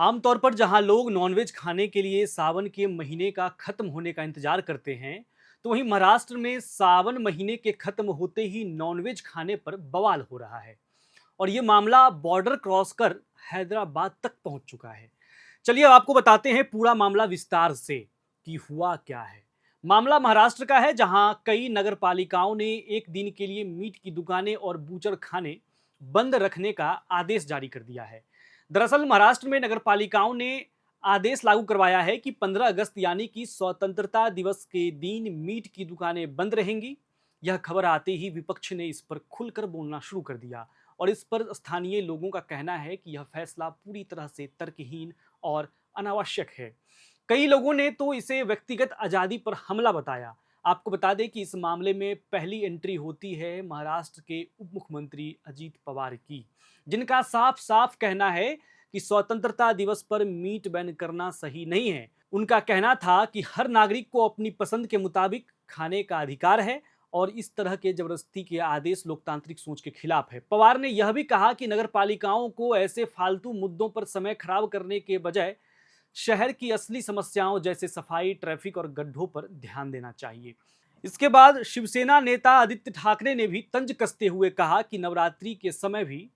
आमतौर पर जहां लोग नॉनवेज खाने के लिए सावन के महीने का खत्म होने का इंतजार करते हैं, तो वहीं महाराष्ट्र में सावन महीने के खत्म होते ही नॉनवेज खाने पर बवाल हो रहा है। और ये मामला बॉर्डर क्रॉस कर हैदराबाद तक पहुंच चुका है। चलिए अब आपको बताते हैं पूरा मामला विस्तार से कि हुआ क्या है। मामला महाराष्ट्र का है, जहां कई नगर पालिकाओं ने एक दिन के लिए मीट की दुकानें और बूचर खाने बंद रखने का आदेश जारी कर दिया है। दरअसल महाराष्ट्र में नगर पालिकाओं ने आदेश लागू करवाया है कि 15 अगस्त यानी कि स्वतंत्रता दिवस के दिन मीट की दुकानें बंद रहेंगी। यह खबर आते ही विपक्ष ने इस पर खुलकर बोलना शुरू कर दिया और इस पर स्थानीय लोगों का कहना है कि यह फैसला पूरी तरह से तर्कहीन और अनावश्यक है। कई लोगों ने तो इसे व्यक्तिगत आजादी पर हमला बताया। आपको बता दें कि इस मामले में पहली एंट्री होती है महाराष्ट्र के उप मुख्यमंत्री अजीत पवार की, जिनका साफ साफ कहना है कि स्वतंत्रता दिवस पर मीट बैन करना सही नहीं है। उनका कहना था कि हर नागरिक को अपनी पसंद के मुताबिक खाने का अधिकार है और इस तरह के जबरदस्ती के आदेश लोकतांत्रिक सोच के खिलाफ है। पवार ने यह भी कहा कि नगर पालिकाओं को ऐसे फालतू मुद्दों पर समय खराब करने के बजाय शहर की असली समस्याओं जैसे सफाई, ट्रैफिक और गड्ढों पर ध्यान देना चाहिए। इसके बाद शिवसेना नेता आदित्य ठाकरे ने भी तंज कसते हुए कहा कि नवरात्रि के समय भी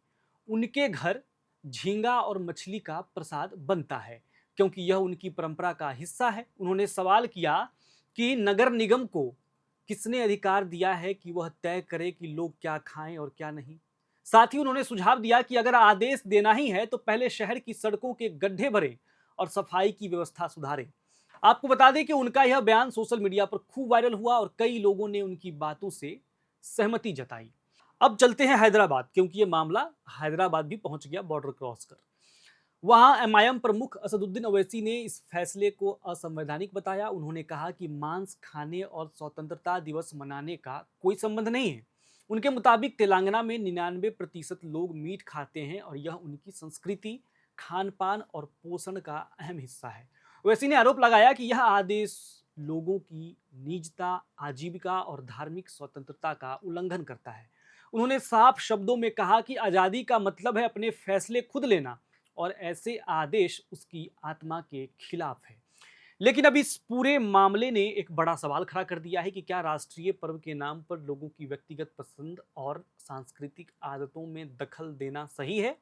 उनके घर झींगा और मछली का प्रसाद बनता है, क्योंकि यह उनकी परंपरा का हिस्सा है। उन्होंने सवाल किया कि नगर निगम को किसने अधिकार दिया है कि वह तय करे कि लोग क्या खाएं और क्या नहीं। साथ ही उन्होंने सुझाव दिया कि अगर आदेश देना ही है तो पहले शहर की सड़कों के गड्ढे भरें और सफाई की व्यवस्था सुधारें। आपको बता दें कि उनका यह बयान सोशल मीडिया पर खूब वायरल हुआ और कई लोगों ने उनकी बातों से सहमति जताई। अब चलते हैं हैदराबाद, क्योंकि यह मामला हैदराबाद भी पहुंच गया बॉर्डर क्रॉस कर। वहां एमआईएम प्रमुख असदुद्दीन ओवैसी ने इस फैसले को असंवैधानिक बताया। उन्होंने कहा कि मांस खाने और स्वतंत्रता दिवस मनाने का कोई संबंध नहीं है। उनके मुताबिक तेलंगाना में 99% लोग मीट खाते हैं और यह उनकी संस्कृति, खान पान और पोषण का अहम हिस्सा है। ओवैसी ने आरोप लगाया कि यह आदेश लोगों की निजता, आजीविका और धार्मिक स्वतंत्रता का उल्लंघन करता है। उन्होंने साफ शब्दों में कहा कि आजादी का मतलब है अपने फैसले खुद लेना और ऐसे आदेश उसकी आत्मा के खिलाफ है। लेकिन अब इस पूरे मामले ने एक बड़ा सवाल खड़ा कर दिया है कि क्या राष्ट्रीय पर्व के नाम पर लोगों की व्यक्तिगत पसंद और सांस्कृतिक आदतों में दखल देना सही है।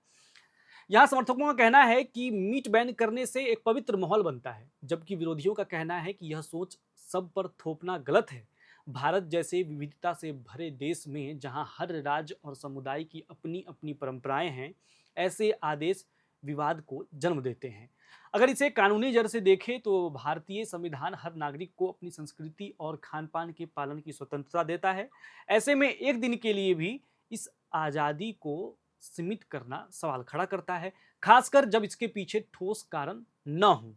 यहाँ समर्थकों का कहना है कि मीट बैन करने से एक पवित्र माहौल बनता है, जबकि विरोधियों का कहना है कि यह सोच सब पर थोपना गलत है। भारत जैसे विविधता से भरे देश में जहाँ हर राज्य और समुदाय की अपनी अपनी परंपराएं हैं, ऐसे आदेश विवाद को जन्म देते हैं। अगर इसे कानूनी जड़ से देखें तो भारतीय संविधान हर नागरिक को अपनी संस्कृति और खान पान के पालन की स्वतंत्रता देता है। ऐसे में एक दिन के लिए भी इस आज़ादी को सीमित करना सवाल खड़ा करता है, खासकर जब इसके पीछे ठोस कारण न हो।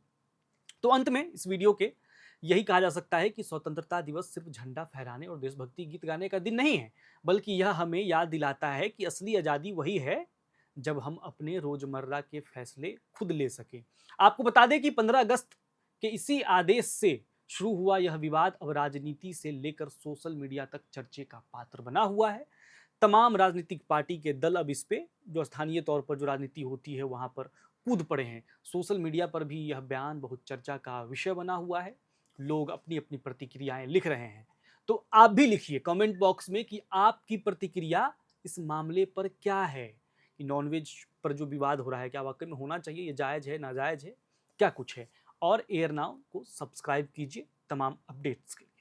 तो अंत में इस वीडियो के यही कहा जा सकता है कि स्वतंत्रता दिवस सिर्फ झंडा फहराने और देशभक्ति गीत गाने का दिन नहीं है, बल्कि यह हमें याद दिलाता है कि असली आज़ादी वही है जब हम अपने रोजमर्रा के फैसले खुद ले सकें। आपको बता दें कि 15 अगस्त के इसी आदेश से शुरू हुआ यह विवाद अब राजनीति से लेकर सोशल मीडिया तक चर्चे का पात्र बना हुआ है। तमाम राजनीतिक पार्टी के दल अब इस पे जो स्थानीय तौर पर जो राजनीति होती है वहां पर कूद पड़े हैं। सोशल मीडिया पर भी यह बयान बहुत चर्चा का विषय बना हुआ है। लोग अपनी अपनी प्रतिक्रियाएं लिख रहे हैं। तो आप भी लिखिए कमेंट बॉक्स में कि आपकी प्रतिक्रिया इस मामले पर क्या है, कि नॉनवेज पर जो विवाद हो रहा है क्या वाकई में होना चाहिए, ये जायज़ है, नाजायज़ है, क्या कुछ है। और एयर नाउ को सब्सक्राइब कीजिए तमाम अपडेट्स के लिए।